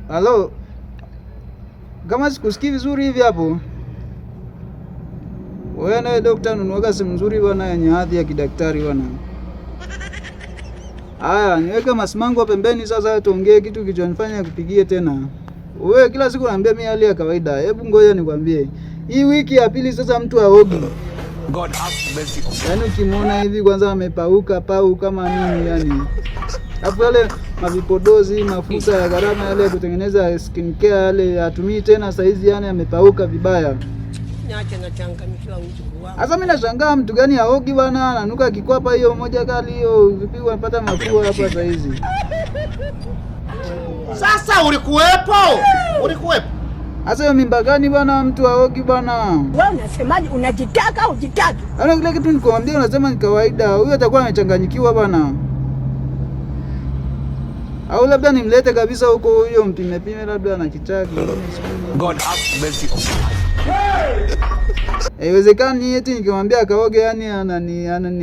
Halo. Kama sikusikii vizuri hivi hapo. Wewe na daktari unanuaga simu nzuri bwana yenye hadhi ya kidaktari bwana. Haya, niweke masimango pembeni sasa tuongee kitu kilichonifanya kupigie tena. Wewe kila siku unaambia mimi hali ya kawaida. Hebu ngoja nikwambie. Hii wiki ya pili sasa mtu haogi. God have mercy. Yaani ukimwona hivi kwanza amepauka kama nini yani. Hapo yale mavipodozi, mafuta ya gharama yale ya kutengeneza skin care yale hatumii tena saizi, yani amepauka vibaya. Niache na changamkiwa mtu wangu. Sasa mimi nashangaa mtu gani haogi bwana, ananuka kikwapa hiyo moja kali hiyo, vipi unapata mafua hapa saizi. Sasa ulikuwepo? Sasa hiyo mimba gani bwana mtu haogi bwana? Wewe unasemaje, unajitaka au jitaki? Ana kile kitu nikwambia unasema ni kawaida. Huyo atakuwa amechanganyikiwa bwana. Au labda nimlete kabisa huko huyo mpime labda ana kichaki. God have mercy. Haiwezekani eti nikimwambia kaoge yani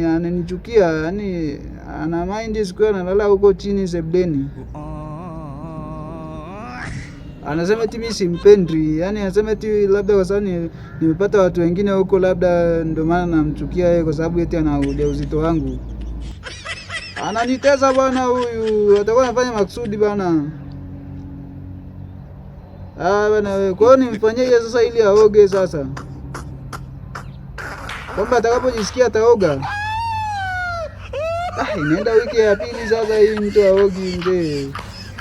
ananichukia, yani ana mind siku analala huko chini sebuleni. Anasema eti mimi simpendi, yani anasema eti labda kwa sababu nimepata watu wengine huko labda ndio maana namchukia yeye kwa sababu eti ana ujauzito wangu. Ananitesa bwana huyu, atakuwa anafanya makusudi bwana. Bwana wewe, kwa hiyo nimfanyeje sasa ili aoge sasa? Kwamba atakapojisikia ataoga. Inaenda wiki ya pili sasa hii mtu aogi mzee.